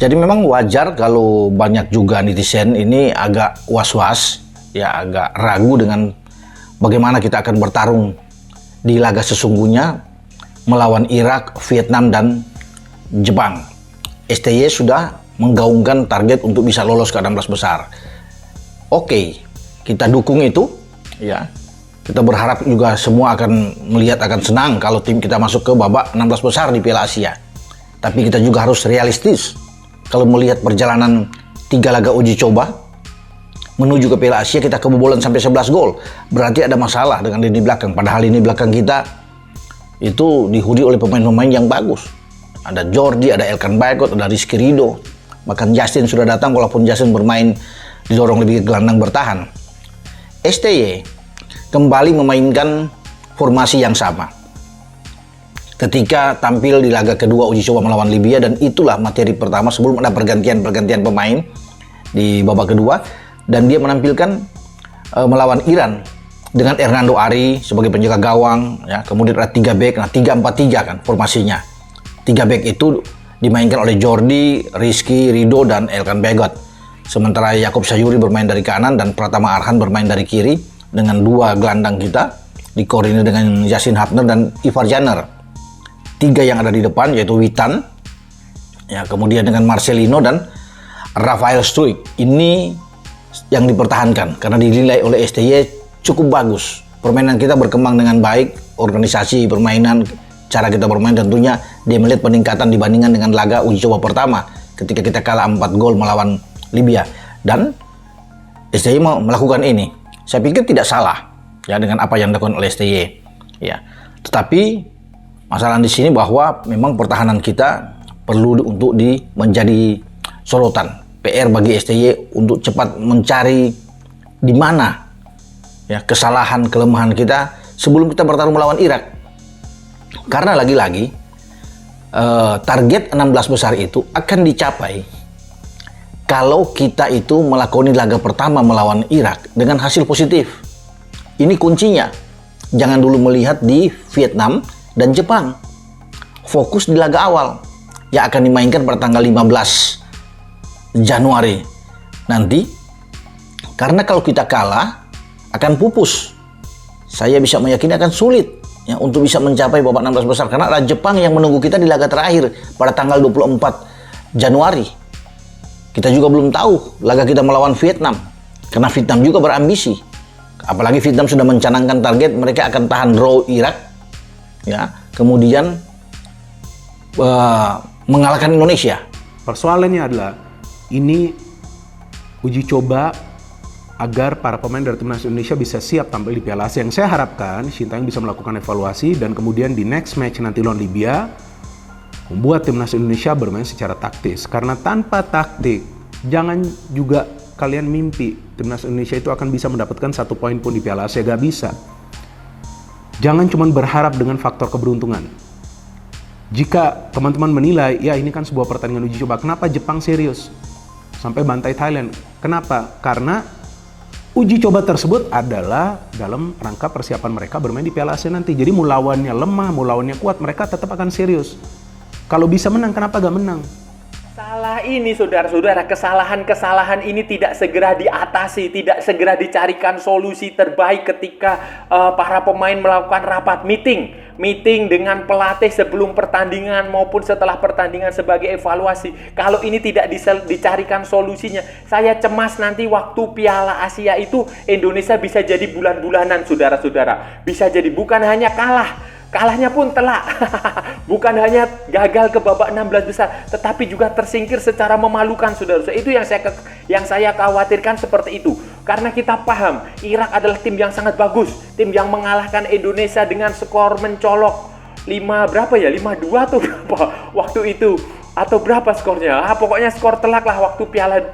Jadi memang wajar kalau banyak juga netizen ini agak was-was, ya agak ragu dengan bagaimana kita akan bertarung di laga sesungguhnya melawan Irak, Vietnam, dan Jepang. STY sudah menggaungkan target untuk bisa lolos ke 16 besar. Oke, kita dukung itu, ya. Kita berharap juga semua akan melihat akan senang kalau tim kita masuk ke babak 16 besar di Piala Asia. Tapi kita juga harus realistis. Kalau melihat perjalanan 3 laga uji coba menuju ke Piala Asia, kita kebobolan sampai 11 gol. Berarti ada masalah dengan lini belakang. Padahal lini belakang kita itu dihuni oleh pemain-pemain yang bagus. Ada Jordi, ada Elkan Bagot, ada Rizky Ridho. Bahkan Justin sudah datang, walaupun Justin bermain didorong lebih ke gelandang bertahan. STY kembali memainkan formasi yang sama ketika tampil di laga kedua uji coba melawan Libya, dan itulah materi pertama sebelum ada pergantian pemain di babak kedua, dan dia menampilkan melawan Iran dengan Hernando Ari sebagai penjaga gawang, ya. Kemudian ada 3 back, nah 3-4-3 kan formasinya. 3 back itu dimainkan oleh Jordi, Rizky Ridho, dan Elkan Bagot. Sementara Yakob Sayuri bermain dari kanan dan Pratama Arhan bermain dari kiri, dengan 2 gelandang kita dikoordinir dengan Yasin Hapner dan Ivar Janner. 3 yang ada di depan yaitu Witan, ya, kemudian dengan Marcelino dan Rafael Struijk. Ini yang dipertahankan karena dinilai oleh STY cukup bagus. Permainan kita berkembang dengan baik, organisasi permainan, cara kita bermain tentunya dia melihat peningkatan dibandingkan dengan laga uji coba pertama ketika kita kalah 4 gol melawan Libya. Dan STY mau melakukan ini. Saya pikir tidak salah, ya, dengan apa yang dilakukan oleh STY, ya. Tetapi masalah di sini bahwa memang pertahanan kita perlu untuk menjadi sorotan. PR bagi STY untuk cepat mencari di mana, ya, kesalahan kelemahan kita sebelum kita bertarung melawan Irak. Karena lagi-lagi target 16 besar itu akan dicapai kalau kita itu melakoni laga pertama melawan Irak dengan hasil positif. Ini kuncinya. Jangan dulu melihat di Vietnam dan Jepang. Fokus di laga awal yang akan dimainkan pada tanggal 15 Januari nanti. Karena kalau kita kalah akan pupus. Saya bisa meyakini akan sulit, ya, untuk bisa mencapai babak 16 besar karena ada Jepang yang menunggu kita di laga terakhir pada tanggal 24 Januari. Kita juga belum tahu laga kita melawan Vietnam, karena Vietnam juga berambisi. Apalagi Vietnam sudah mencanangkan target mereka akan tahan draw Irak, ya, kemudian mengalahkan Indonesia. Persoalannya adalah ini uji coba agar para pemain dari timnas Indonesia bisa siap tampil di Piala Asia. Yang saya harapkan Sintayong bisa melakukan evaluasi dan kemudian di next match nanti lawan Libya membuat timnas Indonesia bermain secara taktis. Karena tanpa taktik, jangan juga kalian mimpi timnas Indonesia itu akan bisa mendapatkan 1 poin pun di Piala Asia. Gak bisa. Jangan cuma berharap dengan faktor keberuntungan. Jika teman-teman menilai, ya ini kan sebuah pertandingan uji coba, kenapa Jepang serius sampai bantai Thailand? Kenapa? Karena uji coba tersebut adalah dalam rangka persiapan mereka bermain di Piala Asia nanti. Jadi mau lawannya lemah, mau lawannya kuat, mereka tetap akan serius. Kalau bisa menang, kenapa gak menang? Salah ini saudara-saudara, kesalahan-kesalahan ini tidak segera diatasi, tidak segera dicarikan solusi terbaik ketika para pemain melakukan rapat meeting dengan pelatih sebelum pertandingan maupun setelah pertandingan sebagai evaluasi. Kalau ini tidak dicarikan solusinya, saya cemas nanti waktu Piala Asia itu Indonesia bisa jadi bulan-bulanan saudara-saudara. Bisa jadi bukan hanya kalahnya pun telak. Bukan hanya gagal ke babak 16 besar, tetapi juga tersingkir secara memalukan, saudara-saudara. Itu yang saya khawatirkan seperti itu. Karena kita paham, Irak adalah tim yang sangat bagus, tim yang mengalahkan Indonesia dengan skor mencolok 5-2 atau berapa waktu itu, atau berapa skornya? Pokoknya skor telak lah waktu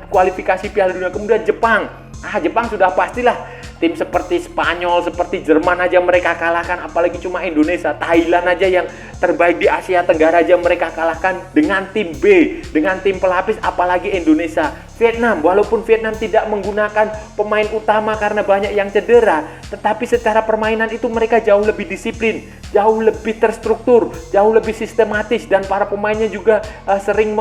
kualifikasi Piala Dunia. Kemudian Jepang sudah pastilah. Tim seperti Spanyol, seperti Jerman aja mereka kalahkan, apalagi cuma Indonesia. Thailand aja yang terbaik di Asia Tenggara aja mereka kalahkan dengan tim B, dengan tim pelapis, apalagi Indonesia. Vietnam, walaupun Vietnam tidak menggunakan pemain utama karena banyak yang cedera, tetapi secara permainan itu mereka jauh lebih disiplin, jauh lebih terstruktur, jauh lebih sistematis, dan para pemainnya juga sering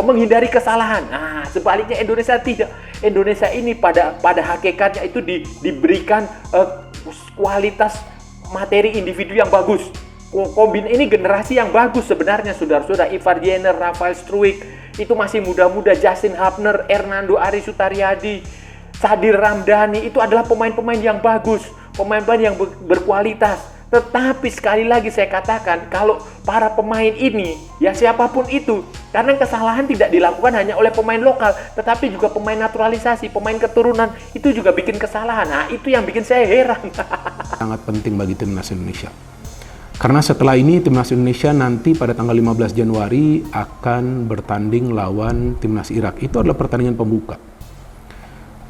menghindari kesalahan. Nah, sebaliknya Indonesia tidak. Indonesia ini pada hakikatnya itu diberikan kualitas materi individu yang bagus. Ini generasi yang bagus sebenarnya, saudara-saudara. Ivar Jenner, Rafael Struijk itu masih muda-muda, Justin Hubner, Hernando Ari Sutariadi, Sadir Ramdhani, itu adalah pemain-pemain yang bagus, pemain-pemain yang berkualitas. Tetapi sekali lagi saya katakan, kalau para pemain ini, ya siapapun itu, karena kesalahan tidak dilakukan hanya oleh pemain lokal, tetapi juga pemain naturalisasi, pemain keturunan, itu juga bikin kesalahan. Nah, itu yang bikin saya heran. Sangat penting bagi timnas Indonesia. Karena setelah ini timnas Indonesia nanti pada tanggal 15 Januari akan bertanding lawan timnas Irak. Itu adalah pertandingan pembuka.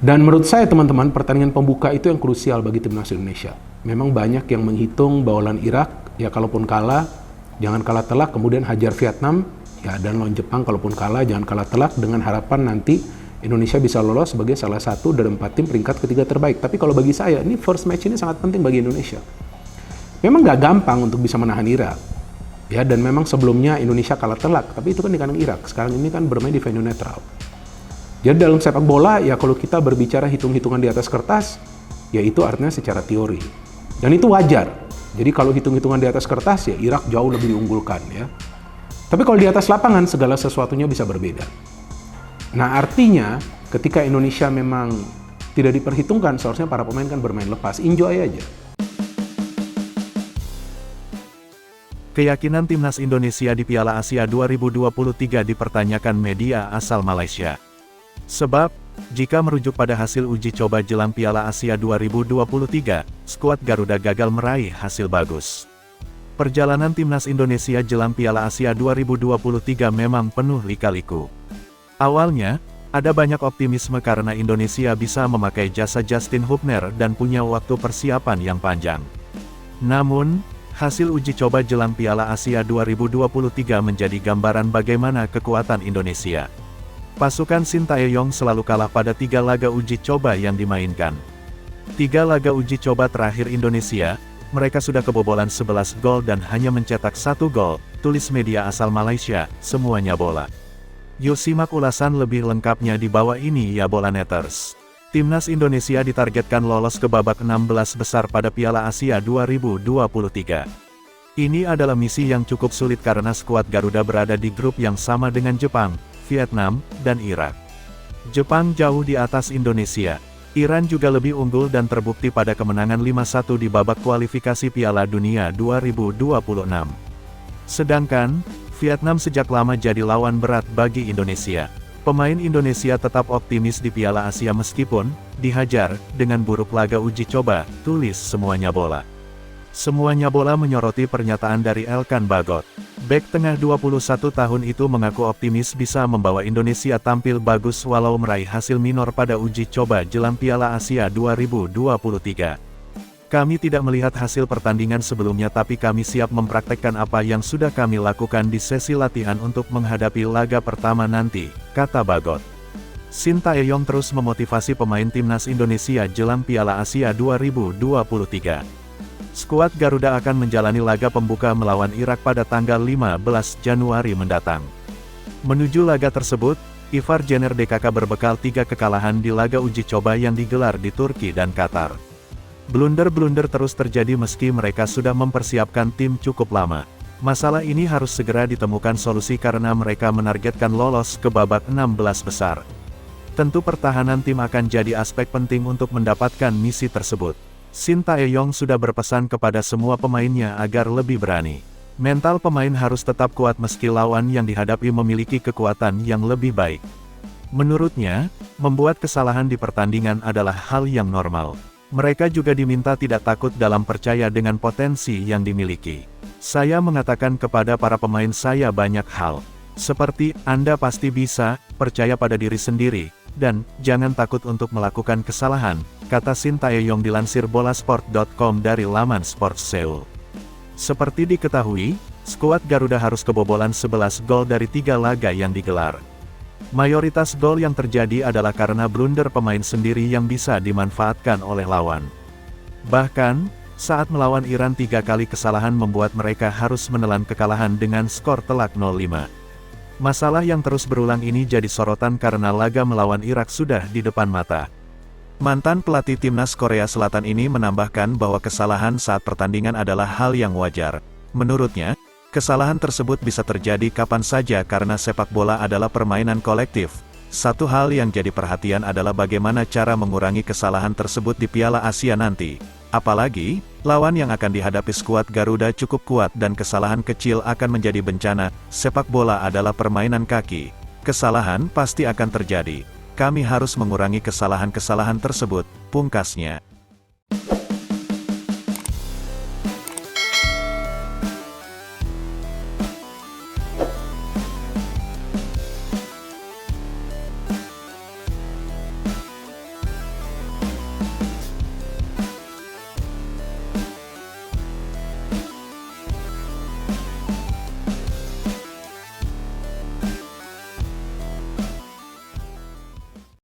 Dan menurut saya teman-teman, pertandingan pembuka itu yang krusial bagi timnas Indonesia. Memang banyak yang menghitung bahwa lawan Irak, ya kalaupun kalah, jangan kalah telak, kemudian hajar Vietnam, ya dan lawan Jepang kalaupun kalah, jangan kalah telak, dengan harapan nanti Indonesia bisa lolos sebagai salah satu dari 4 tim peringkat ketiga terbaik. Tapi kalau bagi saya, ini first match ini sangat penting bagi Indonesia. Memang gak gampang untuk bisa menahan Irak, ya, dan memang sebelumnya Indonesia kalah telak, tapi itu kan di kandang Irak. Sekarang ini kan bermain di venue netral. Jadi dalam sepak bola, ya kalau kita berbicara hitung-hitungan di atas kertas, ya itu artinya secara teori. Dan itu wajar. Jadi kalau hitung-hitungan di atas kertas, ya Irak jauh lebih diunggulkan, ya. Tapi kalau di atas lapangan, segala sesuatunya bisa berbeda. Nah, artinya ketika Indonesia memang tidak diperhitungkan, seharusnya para pemain kan bermain lepas, enjoy aja. Keyakinan timnas Indonesia di Piala Asia 2023 dipertanyakan media asal Malaysia. Sebab, jika merujuk pada hasil uji coba jelang Piala Asia 2023, skuad Garuda gagal meraih hasil bagus. Perjalanan timnas Indonesia jelang Piala Asia 2023 memang penuh lika-liku. Awalnya, ada banyak optimisme karena Indonesia bisa memakai jasa Justin Hubner dan punya waktu persiapan yang panjang. Namun, hasil uji coba jelang Piala Asia 2023 menjadi gambaran bagaimana kekuatan Indonesia. Pasukan Sintayong selalu kalah pada 3 laga uji coba yang dimainkan. 3 laga uji coba terakhir Indonesia, mereka sudah kebobolan 11 gol dan hanya mencetak 1 gol, tulis media asal Malaysia, semuanya bola. Yuk simak ulasan lebih lengkapnya di bawah ini ya Bolaneters. Timnas Indonesia ditargetkan lolos ke babak 16 besar pada Piala Asia 2023. Ini adalah misi yang cukup sulit karena skuad Garuda berada di grup yang sama dengan Jepang, Vietnam, dan Irak. Jepang jauh di atas Indonesia. Iran juga lebih unggul dan terbukti pada kemenangan 5-1 di babak kualifikasi Piala Dunia 2026. Sedangkan, Vietnam sejak lama jadi lawan berat bagi Indonesia. Pemain Indonesia tetap optimis di Piala Asia meskipun dihajar dengan buruk laga uji coba, tulis semuanya bola. Semuanya bola menyoroti pernyataan dari Elkan Bagot. Bek tengah 21 tahun itu mengaku optimis bisa membawa Indonesia tampil bagus walau meraih hasil minor pada uji coba jelang Piala Asia 2023. Kami tidak melihat hasil pertandingan sebelumnya tapi kami siap mempraktekkan apa yang sudah kami lakukan di sesi latihan untuk menghadapi laga pertama nanti, kata Bagot. Sintayong terus memotivasi pemain timnas Indonesia jelang Piala Asia 2023. Skuad Garuda akan menjalani laga pembuka melawan Irak pada tanggal 15 Januari mendatang. Menuju laga tersebut, Ivar Jenner DKK berbekal 3 kekalahan di laga uji coba yang digelar di Turki dan Qatar. Blunder-blunder terus terjadi meski mereka sudah mempersiapkan tim cukup lama. Masalah ini harus segera ditemukan solusi karena mereka menargetkan lolos ke babak 16 besar. Tentu pertahanan tim akan jadi aspek penting untuk mendapatkan misi tersebut. Sintayong sudah berpesan kepada semua pemainnya agar lebih berani. Mental pemain harus tetap kuat meski lawan yang dihadapi memiliki kekuatan yang lebih baik. Menurutnya, membuat kesalahan di pertandingan adalah hal yang normal. Mereka juga diminta tidak takut dalam percaya dengan potensi yang dimiliki. Saya mengatakan kepada para pemain saya banyak hal. Seperti, Anda pasti bisa, percaya pada diri sendiri, dan jangan takut untuk melakukan kesalahan, kata Sintayong dilansir bolasport.com dari laman Sports Seoul. Seperti diketahui, skuad Garuda harus kebobolan 11 gol dari 3 laga yang digelar. Mayoritas gol yang terjadi adalah karena blunder pemain sendiri yang bisa dimanfaatkan oleh lawan. Bahkan, saat melawan Iran 3 kali kesalahan membuat mereka harus menelan kekalahan dengan skor telak 0-5. Masalah yang terus berulang ini jadi sorotan karena laga melawan Irak sudah di depan mata. Mantan pelatih timnas Korea Selatan ini menambahkan bahwa kesalahan saat pertandingan adalah hal yang wajar. Menurutnya, kesalahan tersebut bisa terjadi kapan saja karena sepak bola adalah permainan kolektif. Satu hal yang jadi perhatian adalah bagaimana cara mengurangi kesalahan tersebut di Piala Asia nanti. Apalagi, lawan yang akan dihadapi skuad Garuda cukup kuat dan kesalahan kecil akan menjadi bencana. Sepak bola adalah permainan kaki. Kesalahan pasti akan terjadi. Kami harus mengurangi kesalahan-kesalahan tersebut, pungkasnya.